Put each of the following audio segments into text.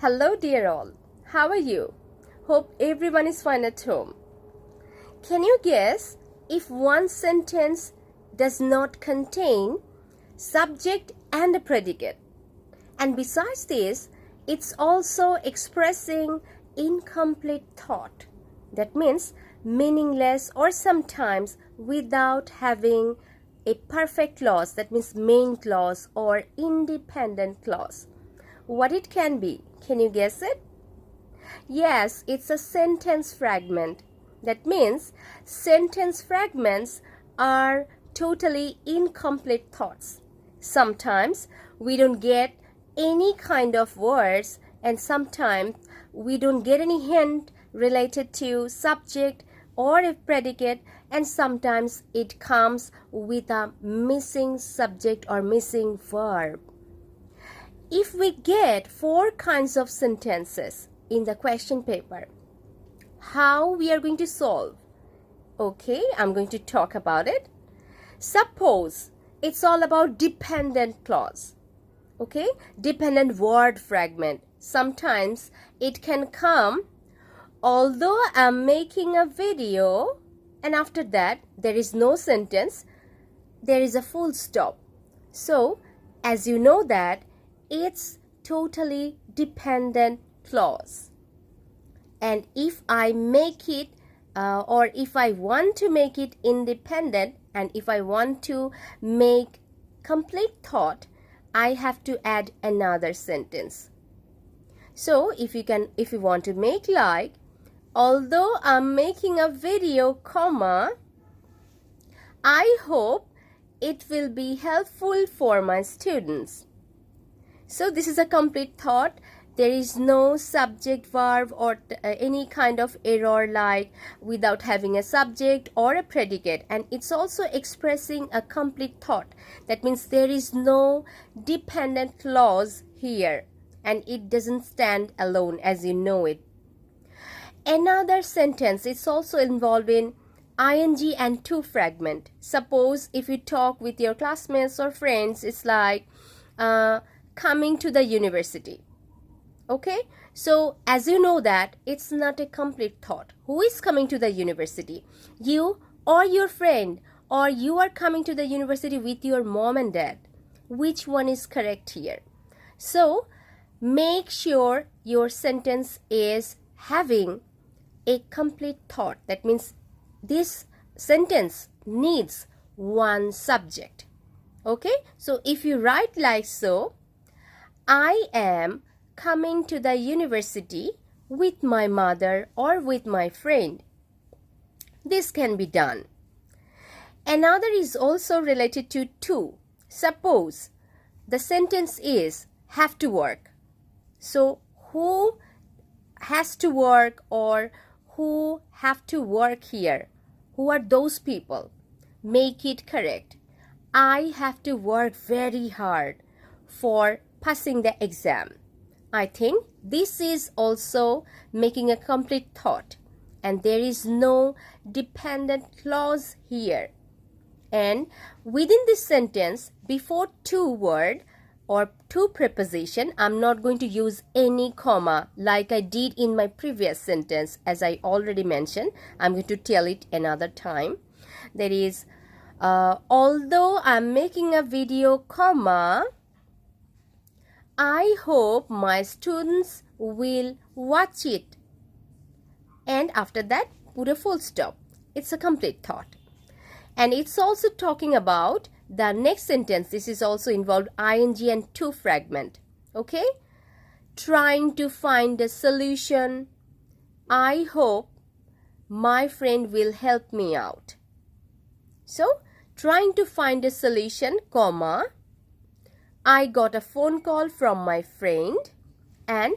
Hello dear all, how are you? Hope everyone is fine at home. Can you guess if one sentence does not contain subject and a predicate? And besides this, it's also expressing incomplete thought. That means meaningless or sometimes without having a perfect clause, that means main clause or independent clause. What it can be? Can you guess it? Yes, it's a sentence fragment. That means sentence fragments are totally incomplete thoughts. Sometimes we don't get any kind of words, and sometimes we don't get any hint related to subject or a predicate, and sometimes it comes with a missing subject or missing verb. If we get 4 kinds of sentences in the question paper, how we are going to solve? Okay, I'm going to talk about it. Suppose it's all about dependent clause. Okay, dependent word fragment. Sometimes it can come, although I'm making a video, and after that there is no sentence, there is a full stop. So, as you know that, it's totally dependent clause. And if I make it or if I want to make it independent, and if I want to make complete thought, I have to add another sentence. So if you want to make like, although I'm making a video, comma, I hope it will be helpful for my students. So this is a complete thought. There is no subject, verb or any kind of error like without having a subject or a predicate. And it's also expressing a complete thought. That means there is no dependent clause here. And it doesn't stand alone, as you know it. Another sentence is also involved in ing and to fragment. Suppose if you talk with your classmates or friends, it's like coming to the university. Okay, so as you know that it's not a complete thought. Who is coming to the university? You or your friend, or you are coming to the university with your mom and dad? Which one is correct here? So make sure your sentence is having a complete thought. That means this sentence needs one subject. Okay, so if you write like so, I am coming to the university with my mother or with my friend. This can be done. Another is also related to. Suppose the sentence is have to work. So who has to work or who have to work here? Who are those people? Make it correct. I have to work very hard for passing the exam. I think this is also making a complete thought, and there is no dependent clause here. And within this sentence, before to word or to preposition, I'm not going to use any comma like I did in my previous sentence. As I already mentioned, I'm going to tell it another time. There is although I'm making a video, comma, I hope my students will watch it. And after that, put a full stop. It's a complete thought. And it's also talking about the next sentence. This is also involved ing and to fragment. Okay? Trying to find a solution. I hope my friend will help me out. So, trying to find a solution, comma, I got a phone call from my friend and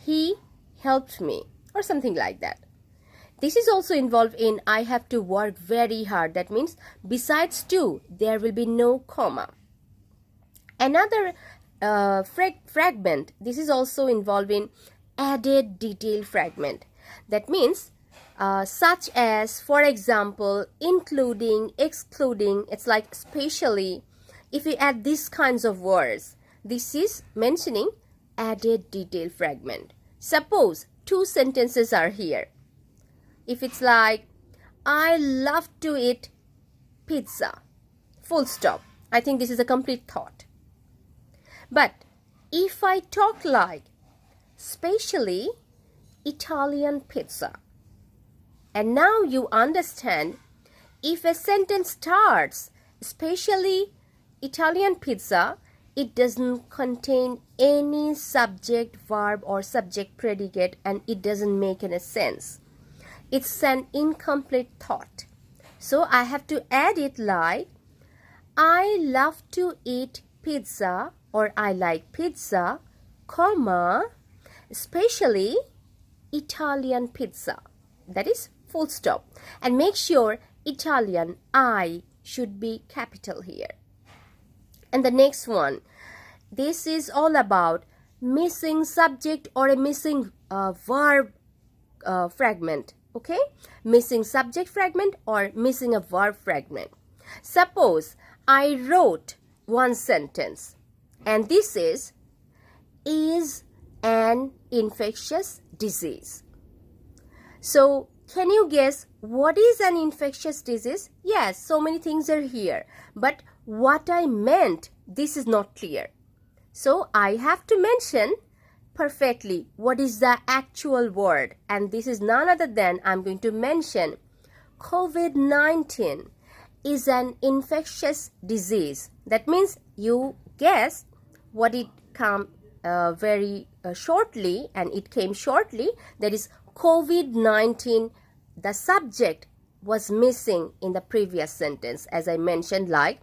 he helped me, or something like that. This is also involved in I have to work very hard. That means besides to, there will be no comma. Another fragment, this is also involved in added detail fragment. That means such as, for example, including, excluding, it's like especially. If you add these kinds of words, this is mentioning added detail fragment. Suppose two sentences are here. If it's like, I love to eat pizza, full stop. I think this is a complete thought. But if I talk like, especially Italian pizza, and now you understand, if a sentence starts, especially Italian pizza, it doesn't contain any subject, verb, or subject predicate, and it doesn't make any sense. It's an incomplete thought. So I have to add it like, I love to eat pizza, or I like pizza, comma, especially Italian pizza. That is full stop. And make sure Italian, I should be capital here. And the next one, this is all about missing subject or a missing verb fragment. Okay, missing subject fragment or missing a verb fragment. Suppose I wrote one sentence, and this is an infectious disease. So can you guess what is an infectious disease? Yes, so many things are here, but what I meant, this is not clear. So I have to mention perfectly what is the actual word, and this is none other than I'm going to mention COVID-19 is an infectious disease. That means you guessed what it come very shortly, and it came shortly. That is COVID-19. The subject was missing in the previous sentence, as I mentioned, like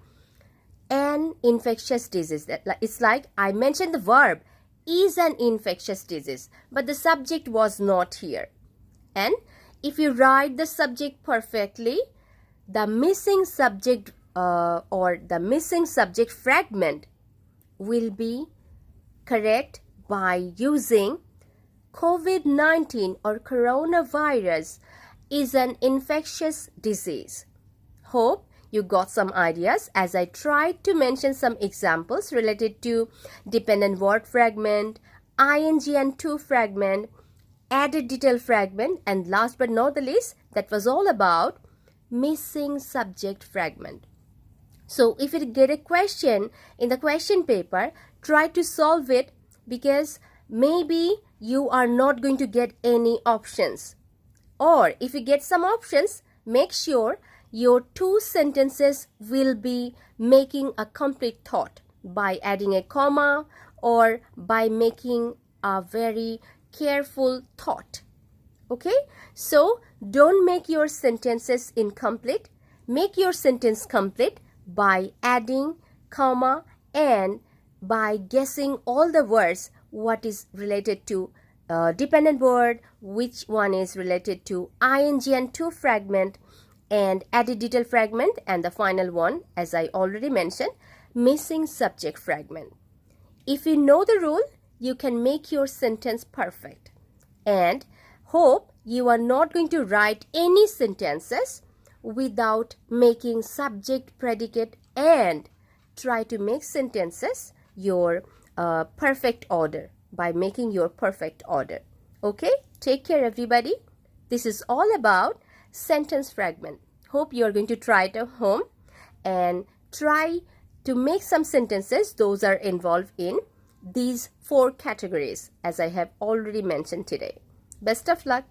an infectious disease. It's like I mentioned the verb is an infectious disease, but the subject was not here. And if you write the subject perfectly, the missing subject or the missing subject fragment will be correct by using COVID-19 or coronavirus is an infectious disease. Hope you got some ideas as I tried to mention some examples related to dependent word fragment, ing and to fragment, added detail fragment, and last but not the least, that was all about missing subject fragment. So if you get a question in the question paper, try to solve it, because maybe you are not going to get any options. Or if you get some options, make sure your two sentences will be making a complete thought by adding a comma or by making a very careful thought. Okay? So don't make your sentences incomplete. Make your sentence complete by adding comma and by guessing all the words, what is related to dependent word, which one is related to ing and to fragment, and added detail fragment, and the final one, as I already mentioned, missing subject fragment. If you know the rule, you can make your sentence perfect. And hope you are not going to write any sentences without making subject, predicate, and try to make sentences your perfect order by making your perfect order. Okay, take care everybody. This is all about sentence fragment. Hope you are going to try it at home and try to make some sentences. Those are involved in these 4 categories as I have already mentioned today. Best of luck.